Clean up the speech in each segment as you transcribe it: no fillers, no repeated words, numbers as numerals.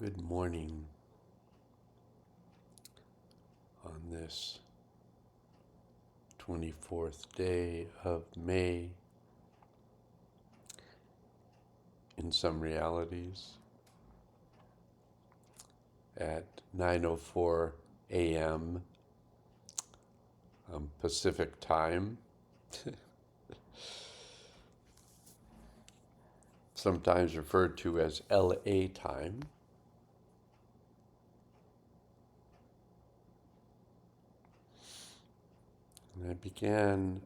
Good morning on this 24th day of May. In some realities, at 9:04 a.m. Pacific time, sometimes referred to as LA time. And I began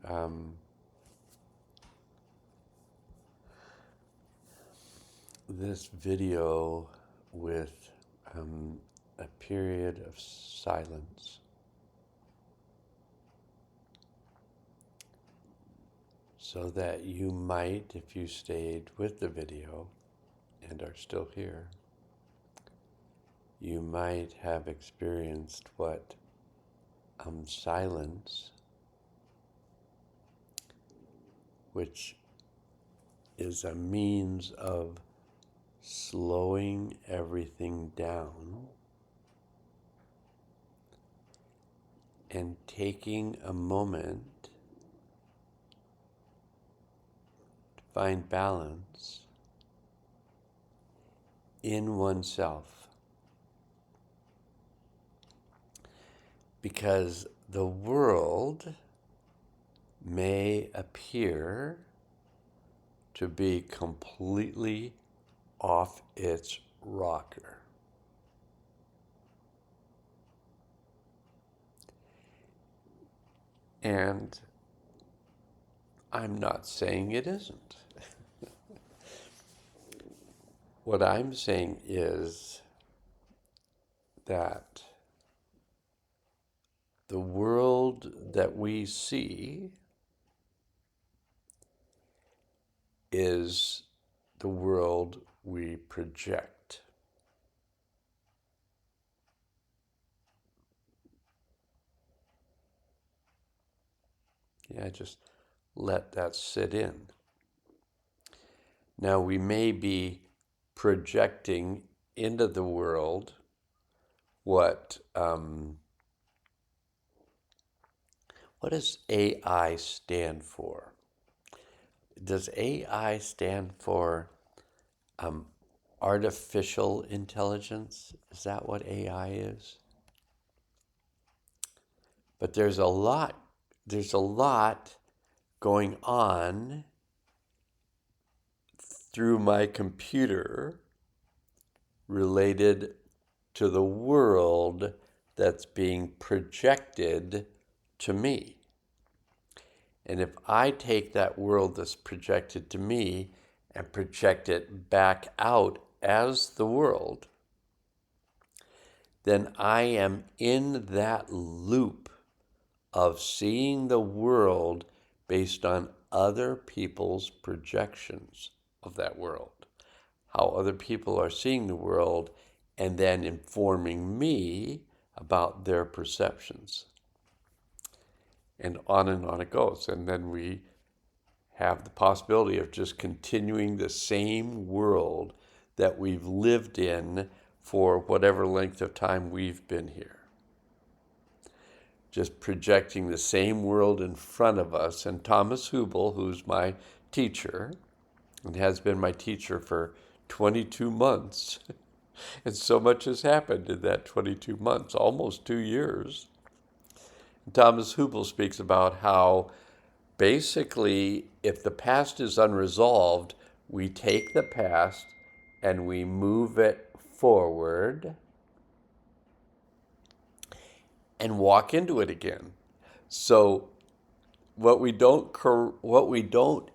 this video with a period of silence, so that you might, if you stayed with the video and are still here, you might have experienced what silence, which is a means of slowing everything down and taking a moment to find balance in oneself. Because the world may appear to be completely off its rocker. And I'm not saying it isn't. What I'm saying is that the world that we see is the world we project. Yeah, just let that sit in. Now, we may be projecting into the world what does AI stand for? Does AI stand for artificial intelligence? Is that what AI is? But there's a lot going on through my computer related to the world that's being projected to me. And if I take that world that's projected to me and project it back out as the world, then I am in that loop of seeing the world based on other people's projections of that world, how other people are seeing the world, and then informing me about their perceptions. And on it goes. And then we have the possibility of just continuing the same world that we've lived in for whatever length of time we've been here. Just projecting the same world in front of us. And Thomas Hubel, who's my teacher, and has been my teacher for 22 months, and so much has happened in that 22 months, almost 2 years. And Thomas Hubel speaks about how basically, if the past is unresolved, we take the past and we move it forward and walk into it again. So what we don't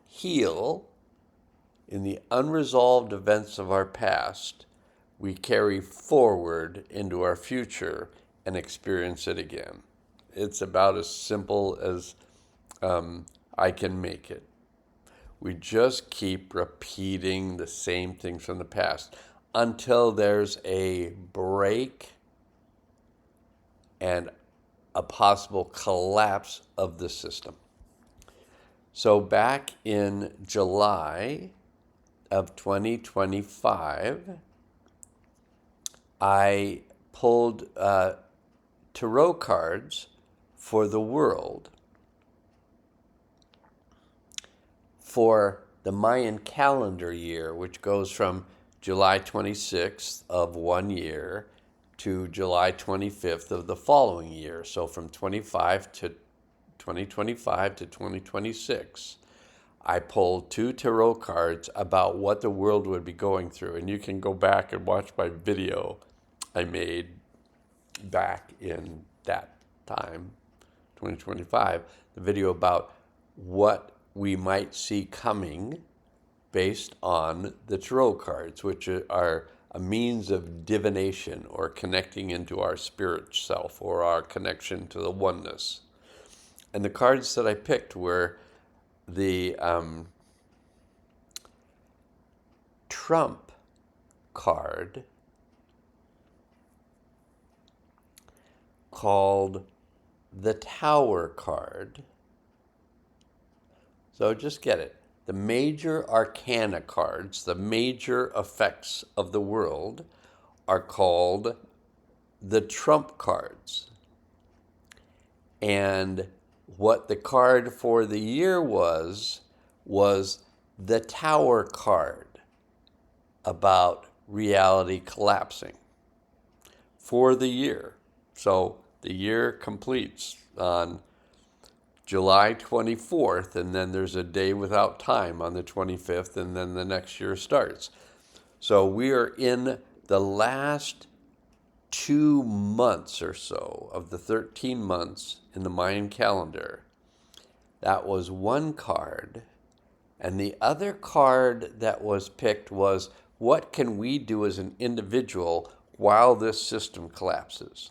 heal in the unresolved events of our past, we carry forward into our future and experience it again. It's about as simple as I can make it. We just keep repeating the same things from the past until there's a break and a possible collapse of the system. So back in July of 2025, I pulled tarot cards for the world for the Mayan calendar year, which goes from July 26th of one year to July 25th of the following year. So from 2025 to 2026, I pulled two tarot cards about what the world would be going through. And you can go back and watch my video I made back in that time, 2025, the video about what we might see coming based on the tarot cards, which are a means of divination or connecting into our spirit self or our connection to the oneness. And the cards that I picked were the Trump card, called the Tower card. So just get it. The major arcana cards, the major effects of the world, are called the Trump cards. And what the card for the year was the Tower card, about reality collapsing for the year. So the year completes on July 24th, and then there's a day without time on the 25th, and then the next year starts. So we are in the last 2 months or so of the 13 months in the Mayan calendar. That was one card. And the other card that was picked was, what can we do as an individual while this system collapses?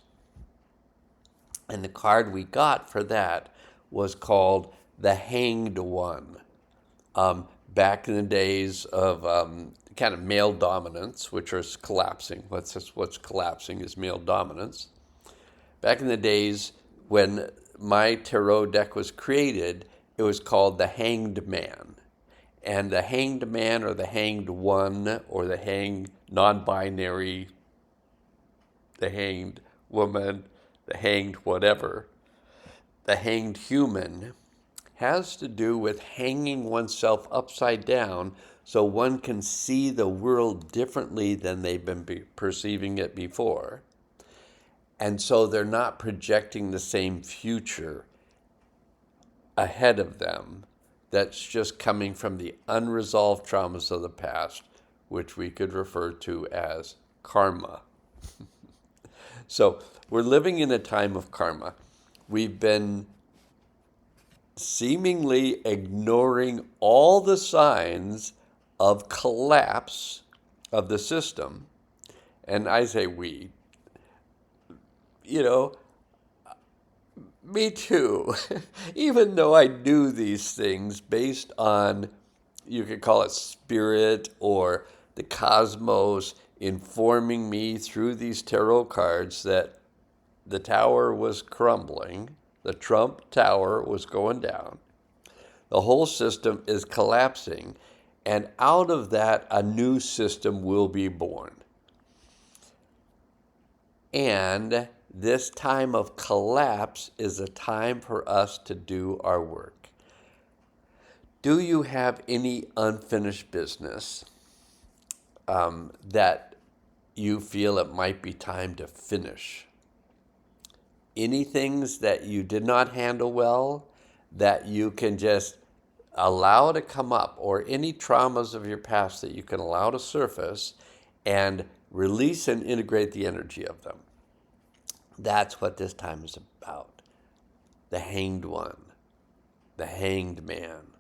And the card we got for that was called the Hanged One. Back in the days of kind of male dominance, which is collapsing. What's collapsing is male dominance. Back in the days when my tarot deck was created, it was called the Hanged Man. And the Hanged Man, or the Hanged One, or the Hanged non-binary, the Hanged Woman, the Hanged whatever, the Hanged Human, has to do with hanging oneself upside down so one can see the world differently than they've been perceiving it before. And so they're not projecting the same future ahead of them that's just coming from the unresolved traumas of the past, which we could refer to as karma. So we're living in a time of karma. We've been seemingly ignoring all the signs of collapse of the system. And I say we, you know, me too. Even though I knew these things based on, you could call it spirit or the cosmos informing me through these tarot cards that the tower was crumbling, the Trump Tower was going down, the whole system is collapsing, and out of that, a new system will be born. And this time of collapse is a time for us to do our work. Do you have any unfinished business that you feel it might be time to finish? Any things that you did not handle well that you can just allow to come up, or any traumas of your past that you can allow to surface and release and integrate the energy of them? That's what this time is about. The Hanged One, the Hanged Man,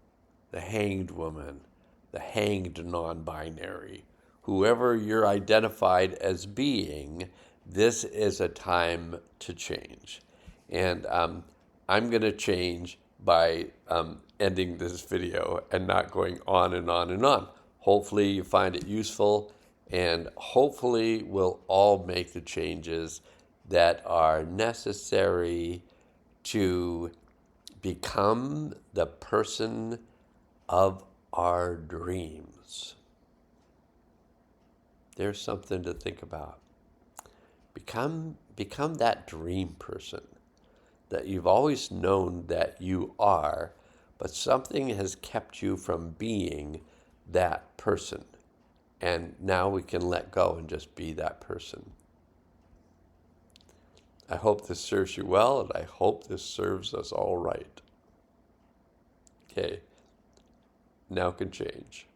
the Hanged Woman, the Hanged non-binary. Whoever you're identified as being, this is a time to change. And I'm going to change by ending this video and not going on and on and on. Hopefully you find it useful, and hopefully we'll all make the changes that are necessary to become the person of our dreams. There's something to think about. Become that dream person that you've always known that you are, but something has kept you from being that person. And now we can let go and just be that person. I hope this serves you well, and I hope this serves us all right. Okay, now can change.